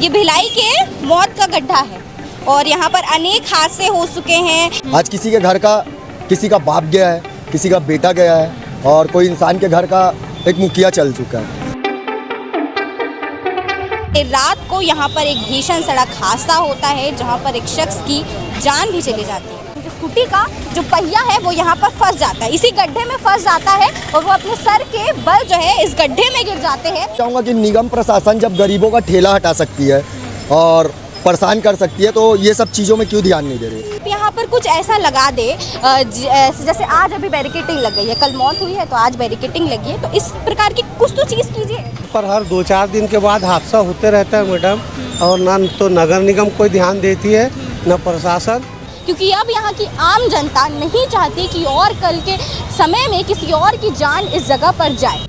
ये भिलाई के मौत का गड्ढा है और यहाँ पर अनेक हादसे हो चुके हैं। आज किसी के घर का किसी का बाप गया है, किसी का बेटा गया है और कोई इंसान के घर का एक मुखिया चल चुका है। रात को यहाँ पर एक भीषण सड़क हादसा होता है जहाँ पर एक शख्स की जान भी चली जाती है। स्कूटी का जो पहिया है वो यहाँ पर फंस जाता है, इसी गड्ढे में फंस जाता है और वो अपने सर के बल जो है इस गड्ढे में गिर जाते हैं। चाहूँगा कि निगम प्रशासन जब गरीबों का ठेला हटा सकती है और परेशान कर सकती है तो ये सब चीज़ों में क्यों ध्यान नहीं दे रही। यहाँ पर कुछ ऐसा लगा दे जैसे आज अभी बैरिकेटिंग लग गई है, कल मौत हुई है तो आज बैरिकेटिंग लगी है, तो इस प्रकार की कुछ तो चीज़ कीजिए। पर हर 2-4 दिन के बाद हादसा होते रहता है मैडम, और ना तो नगर निगम कोई ध्यान देती है न प्रशासन, क्योंकि अब यहाँ की आम जनता नहीं चाहती कि और कल के समय में किसी और की जान इस जगह पर जाए।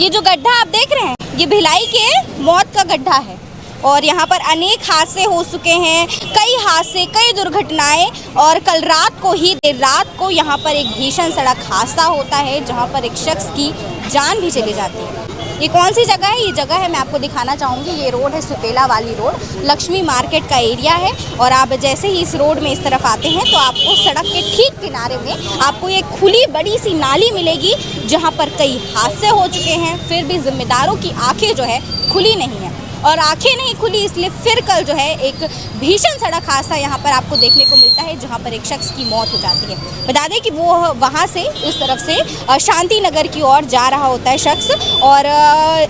ये जो गड्ढा आप देख रहे हैं ये भिलाई के मौत का गड्ढा है और यहाँ पर अनेक हादसे हो चुके हैं, कई हादसे, कई दुर्घटनाएं। और कल रात को ही देर रात को यहाँ पर एक भीषण सड़क हादसा होता है जहाँ पर एक शख्स की जान भी चली जाती है। ये कौन सी जगह है? ये जगह है, मैं आपको दिखाना चाहूँगी। ये रोड है सुपेला वाली रोड, लक्ष्मी मार्केट का एरिया है और आप जैसे ही इस रोड में इस तरफ आते हैं तो आपको सड़क के ठीक किनारे में आपको ये खुली बड़ी सी नाली मिलेगी जहाँ पर कई हादसे हो चुके हैं, फिर भी जिम्मेदारों की आंखें जो है खुली नहीं है। और आंखें नहीं खुली इसलिए फिर कल जो है एक भीषण सड़क हादसा यहाँ पर आपको देखने को मिलता है जहाँ पर एक शख्स की मौत हो जाती है। बता दें कि वो वहाँ से इस तरफ से शांति नगर की ओर जा रहा होता है शख्स और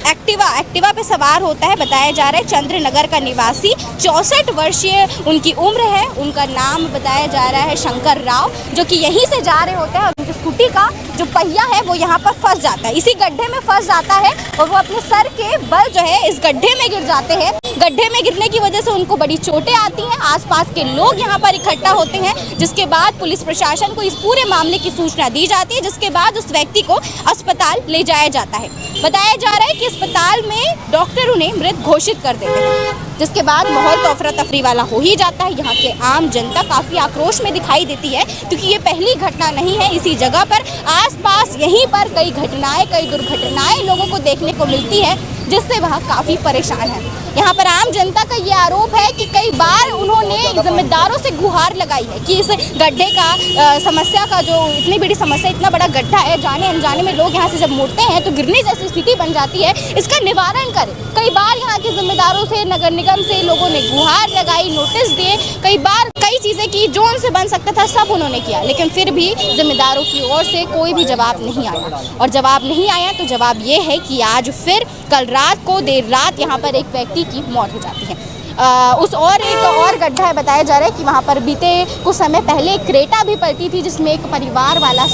एक्टिवा पे सवार होता है। बताया जा रहा है चंद्र नगर का निवासी 64 वर्षीय उनकी उम्र है। उनका नाम बताया जा रहा है शंकर राव, जो कि यहीं से जा रहे होते हैं और उनकी स्कूटी का जो पहिया है वो यहाँ पर फंस जाता है, इसी गड्ढे में फंस जाता है और वो अपने सर के बल जो है इस गड्ढे में गिर जाते हैं। गड्ढे में गिरने की वजह से उनको बड़ी चोटें आती हैं। आसपास के लोग यहाँ पर इकट्ठा होते हैं, जिसके बाद पुलिस प्रशासन को इस पूरे मामले की सूचना दी जाती है, जिसके बाद उस व्यक्ति को अस्पताल ले जाया जाता है। बताया जा रहा है कि अस्पताल में डॉक्टर उन्हें मृत घोषित कर देते हैं, जिसके बाद माहौल तो अफरा तफरी वाला हो ही जाता है। यहाँ के आम जनता काफ़ी आक्रोश में दिखाई देती है क्योंकि ये पहली घटना नहीं है। इसी जगह पर आसपास यहीं पर कई घटनाएं, कई दुर्घटनाएं लोगों को देखने को मिलती है, जिससे वह काफ़ी परेशान है। यहाँ पर आम जनता का ये आरोप है कि कई बार उन्होंने जिम्मेदारों से गुहार लगाई है कि इस गड्ढे का समस्या का जो इतनी बड़ी समस्या, इतना बड़ा गड्ढा है, जाने अनजाने में लोग यहाँ से जब मुड़ते हैं तो गिरने जैसी स्थिति बन जाती है, इसका निवारण करें। कई बार यहाँ के जिम्मेदारों से, नगर निगम से लोगों ने गुहार लगाई, नोटिस दिए, कई बार कई चीज़ें की जो उनसे बन सकता था सब उन्होंने किया, लेकिन फिर भी जिम्मेदारों की ओर से कोई भी जवाब नहीं आया। और जवाब नहीं आया तो जवाब ये है कि आज फिर कल रात को देर रात यहाँ पर एक व्यक्ति की मौत हो जाती है। एक और गड्ढा है। बताया जा रहा है कि वहाँ पर बीते कुछ समय पहले एक क्रेटा भी पलटी थी जिसमें एक परिवार वाला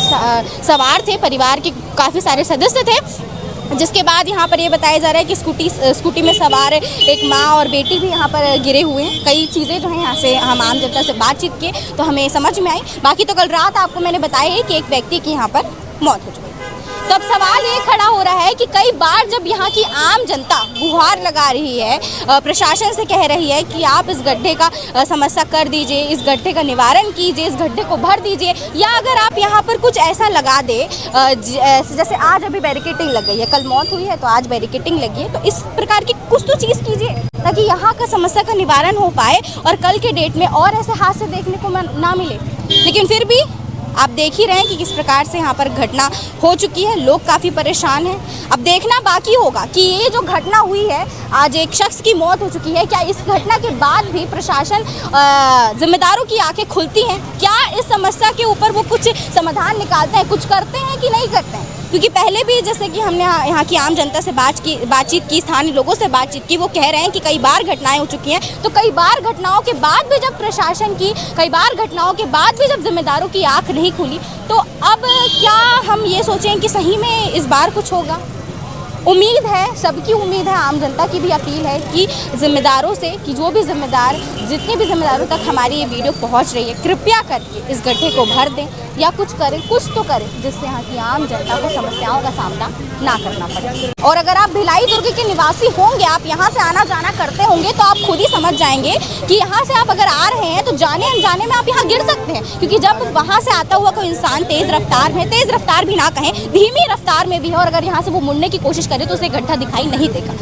सवार थे, परिवार के काफ़ी सारे सदस्य थे, जिसके बाद यहाँ पर ये बताया जा रहा है कि स्कूटी में सवार एक माँ और बेटी भी यहाँ पर गिरे हुए हैं। कई चीज़ें जो हैं यहाँ से हम आम जनता से बातचीत किए तो हमें समझ में आई। बाकी तो कल रात आपको मैंने बताया है कि एक व्यक्ति की यहाँ पर मौत हो चुकी है। तो अब सवाल ये खड़ा हो रहा है कि कई बार जब यहाँ की आम जनता गुहार लगा रही है, प्रशासन से कह रही है कि आप इस गड्ढे का समस्या कर दीजिए, इस गड्ढे का निवारण कीजिए, इस गड्ढे को भर दीजिए, या अगर आप यहाँ पर कुछ ऐसा लगा दे जैसे आज अभी बैरिकेटिंग लग गई है, कल मौत हुई है तो आज बैरिकेटिंग लगी है, तो इस प्रकार की कुछ तो चीज़ कीजिए ताकि यहाँ का समस्या का निवारण हो पाए और कल के डेट में और ऐसे हादसे देखने को ना मिले। लेकिन फिर भी आप देख ही रहे हैं कि किस प्रकार से यहाँ पर घटना हो चुकी है, लोग काफ़ी परेशान हैं। अब देखना बाकी होगा कि ये जो घटना हुई है, आज एक शख्स की मौत हो चुकी है, क्या इस घटना के बाद भी प्रशासन जिम्मेदारों की आंखें खुलती हैं? क्या इस समस्या के ऊपर वो कुछ समाधान निकालते हैं, कुछ करते हैं कि नहीं करते हैं? क्योंकि पहले भी जैसे कि हमने यहाँ की आम जनता से बातचीत की, स्थानीय लोगों से बातचीत की, वो कह रहे हैं कि कई बार घटनाएं हो चुकी हैं। तो कई बार घटनाओं के बाद भी जब प्रशासन की, कई बार घटनाओं के बाद भी जब जिम्मेदारों की आंख नहीं खुली, तो अब क्या हम ये सोचें कि सही में इस बार कुछ होगा? उम्मीद है, सबकी उम्मीद है, आम जनता की भी अपील है कि जिम्मेदारों से, कि जो भी जिम्मेदार, जितने भी जिम्मेदारों तक हमारी ये वीडियो पहुंच रही है, कृपया करके इस गड्ढे को भर दें या कुछ करें, कुछ तो करें जिससे यहाँ की आम जनता को समस्याओं का सामना ना करना पड़े। और अगर आप भिलाई दुर्ग के निवासी होंगे, आप यहाँ से आना जाना करते होंगे, तो आप खुद ही समझ जाएंगे कि यहाँ से आप अगर आ रहे हैं तो जाने अनजाने में आप यहाँ गिर सकते हैं, क्योंकि जब वहाँ से आता हुआ कोई इंसान तेज़ रफ्तार में, तेज़ रफ्तार भी ना कहें, धीमी रफ्तार में भी है, और अगर यहाँ से वो मुड़ने की कोशिश करे तो उसे गड्ढा दिखाई नहीं देगा।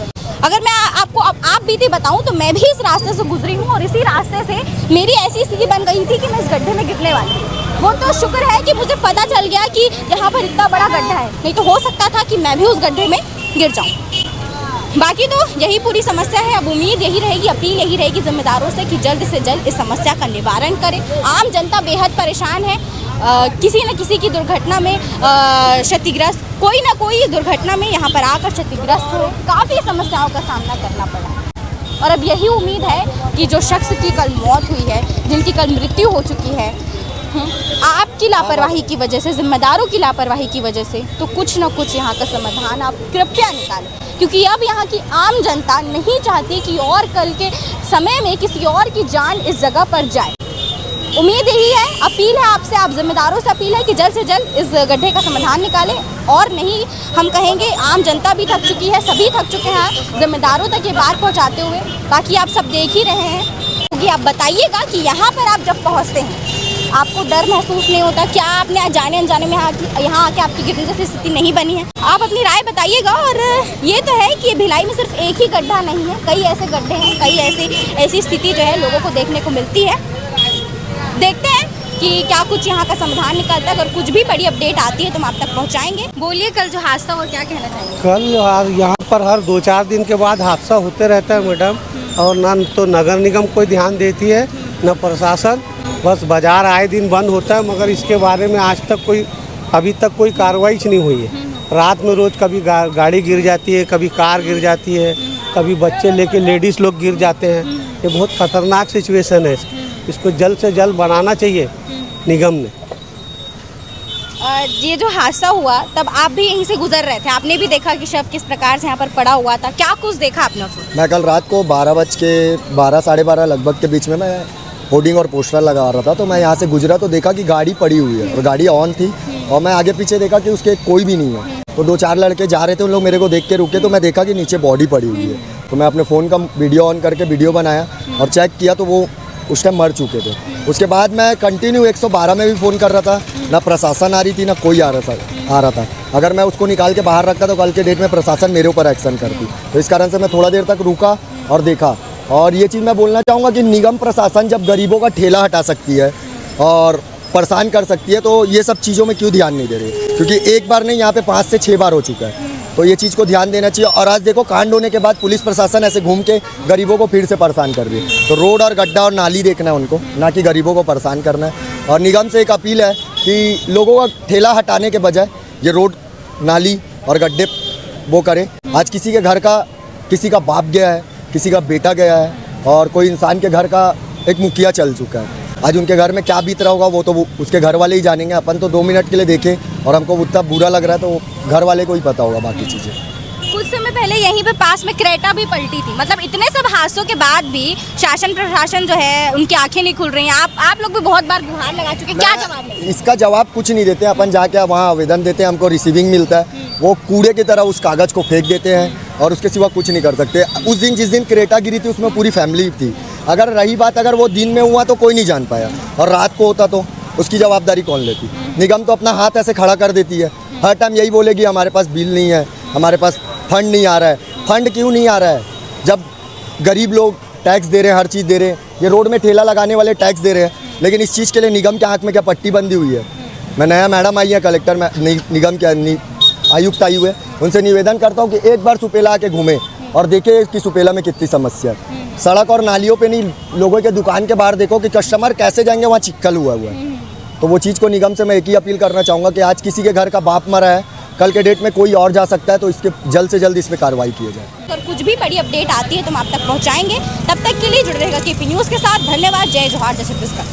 अगर मैं आपको आप बीती बताऊं तो मैं भी इस रास्ते से गुजरी हूं और इसी रास्ते से मेरी ऐसी स्थिति बन गई थी कि मैं इस गड्ढे में गिरने वाली थी। वो तो शुक्र है कि मुझे पता चल गया कि यहाँ पर इतना बड़ा गड्ढा है, नहीं तो हो सकता था कि मैं भी उस गड्ढे में गिर जाऊँ। बाकी तो यही पूरी समस्या है। अब उम्मीद यही रहेगी, अपील यही रहेगी जिम्मेदारों से कि जल्द से जल्द इस समस्या का निवारण करें। आम जनता बेहद परेशान है। किसी न किसी की दुर्घटना में क्षतिग्रस्त, कोई ना कोई दुर्घटना में यहाँ पर आकर क्षतिग्रस्त हुए, काफ़ी समस्याओं का सामना करना पड़ा। और अब यही उम्मीद है कि जो शख्स की कल मौत हुई है, जिनकी कल मृत्यु हो चुकी है, आपकी लापरवाही की वजह से, जिम्मेदारों की लापरवाही की वजह से, तो कुछ न कुछ यहाँ का समाधान आप कृपया निकालें, क्योंकि अब यहाँ की आम जनता नहीं चाहती कि और कल के समय में किसी और की जान इस जगह पर जाए। उम्मीद यही है, अपील है आपसे, आप जिम्मेदारों से अपील है कि जल्द से जल्द इस गड्ढे का समाधान निकालें। और नहीं, हम कहेंगे आम जनता भी थक चुकी है, सभी थक चुके हैं जिम्मेदारों तक ये बात पहुँचाते हुए। बाकी आप सब देख ही रहे हैं, क्योंकि आप बताइएगा कि यहाँ पर आप जब पहुँचते हैं आपको डर महसूस नहीं होता? क्या आपने जाने अनजाने में यहाँ आके आपकी गिरने जैसी स्थिति नहीं बनी है? आप अपनी राय बताइएगा। और ये तो है कि भिलाई में सिर्फ एक ही गड्ढा नहीं है, कई ऐसे गड्ढे हैं, कई ऐसी स्थिति जो है लोगों को देखने को मिलती है। देखते हैं कि क्या कुछ यहाँ का समाधान निकलता है। अगर कुछ भी बड़ी अपडेट आती है तो हम आप तक पहुँचाएंगे। बोलिए, कल जो हादसा हुआ क्या कहना चाहेंगे? कल यहाँ पर हर 2-4 दिन के बाद हादसा होते रहता है मैडम, और ना तो नगर निगम कोई ध्यान देती है, न प्रशासन। बस बाजार आए दिन बंद होता है, मगर इसके बारे में आज तक अभी तक कोई कार्रवाई नहीं हुई है। रात में रोज़ कभी गाड़ी गिर जाती है, कभी कार गिर जाती है, कभी बच्चे लेके लेडीज़ लोग गिर जाते हैं। ये बहुत खतरनाक सिचुएशन है। इसको जल्द से जल्द बनाना चाहिए निगम ने। ये जो हादसा हुआ तब आप भी यहीं से गुजर रहे थे, आपने भी देखा कि शव किस प्रकार से यहाँ पर पड़ा हुआ था, क्या कुछ देखा आपने उसमें? मैं कल रात को 12 साढ़े 12 लगभग के बीच में मैं होर्डिंग और पोस्टर लगा रहा था, तो मैं यहाँ से गुजरा तो देखा कि गाड़ी पड़ी हुई है और गाड़ी ऑन थी, और मैं आगे पीछे देखा कि उसके कोई भी नहीं है। तो 2-4 लड़के जा रहे थे, उन लोग मेरे को देख के रुके, तो मैं देखा कि नीचे बॉडी पड़ी हुई है। तो मैं अपने फ़ोन का वीडियो ऑन करके वीडियो बनाया और चेक किया तो वो उस टाइम मर चुके थे। उसके बाद मैं कंटिन्यू 112 में भी फ़ोन कर रहा था, ना प्रशासन आ रही थी, ना कोई आ रहा था। अगर मैं उसको निकाल के बाहर रखता तो कल के डेट में प्रशासन मेरे ऊपर एक्शन करती। तो इस कारण से मैं थोड़ा देर तक रुका और देखा। और ये चीज़ मैं बोलना चाहूँगा कि निगम प्रशासन जब गरीबों का ठेला हटा सकती है और परेशान कर सकती है, तो ये सब चीज़ों में क्यों ध्यान नहीं दे रही? क्योंकि एक बार नहीं, यहाँ पे 5 से 6 बार हो चुका है। तो ये चीज़ को ध्यान देना चाहिए। और आज देखो, कांड होने के बाद पुलिस प्रशासन ऐसे घूम के गरीबों को फिर से परेशान कर रही है। तो रोड और गड्ढा और नाली देखना है उनको, ना कि गरीबों को परेशान करना है। और निगम से एक अपील है कि लोगों का ठेला हटाने के बजाय ये रोड, नाली और गड्ढे वो करें। आज किसी के घर का, किसी का बाप गया है, किसी का बेटा गया है, और कोई इंसान के घर का एक मुखिया चल चुका है। आज उनके घर में क्या बीत रहा होगा वो तो उसके घर वाले ही जानेंगे। अपन तो 2 मिनट के लिए देखे और हमको उतना बुरा लग रहा है, तो घर वाले को ही पता होगा बाकी चीज़ें। कुछ समय पहले यहीं पे पास में क्रेटा भी पलटी थी। मतलब इतने सब हादसों के बाद भी शासन प्रशासन जो है, उनकी आंखें नहीं खुल रही हैं। आप लोग भी बहुत बार गुहार लगा चुके हैं, क्या जवाब है? इसका जवाब कुछ नहीं देते। अपन जाके वहाँ आवेदन देते हैं, हमको रिसीविंग मिलता है, वो कूड़े की तरह उस कागज़ को फेंक देते हैं और उसके सिवा कुछ नहीं कर सकते। उस दिन जिस दिन क्रेटा गिरी थी उसमें पूरी फैमिली थी। अगर रही बात, अगर वो दिन में हुआ तो कोई नहीं जान पाया, और रात को होता तो उसकी जवाबदारी कौन लेती? निगम तो अपना हाथ ऐसे खड़ा कर देती है, हर टाइम यही बोलेगी हमारे पास बिल नहीं है, हमारे पास फंड नहीं आ रहा है। फंड क्यों नहीं आ रहा है जब गरीब लोग टैक्स दे रहे हैं, हर चीज़ दे रहे हैं? ये रोड में ठेला लगाने वाले टैक्स दे रहे हैं, लेकिन इस चीज़ के लिए निगम के आँख में क्या पट्टी बंदी हुई है? मैं नया मैडम आई है कलेक्टर में, निगम के आयुक्त आई हुए, उनसे निवेदन करता हूँ कि एक बार सुपेला आके घूमे और देखे कि सुपेला में कितनी समस्या है। सड़क और नालियों पे नहीं, लोगों के दुकान के बाहर देखो कि कस्टमर कैसे जाएंगे, वहाँ चिक्कल हुआ है। तो वो चीज़ को निगम से मैं एक ही अपील करना चाहूँगा कि आज किसी के घर का बाप मरा है, कल के डेट में कोई और जा सकता है, तो इसके जल्द से जल्द इस पर कार्रवाई की जाए। अगर कुछ भी बड़ी अपडेट आती है तो हम आप तक पहुँचाएंगे। तब तक के लिए जुड़े रहेगा KP न्यूज़ के साथ। धन्यवाद। जय जोहार, जय छत्तीसगढ़।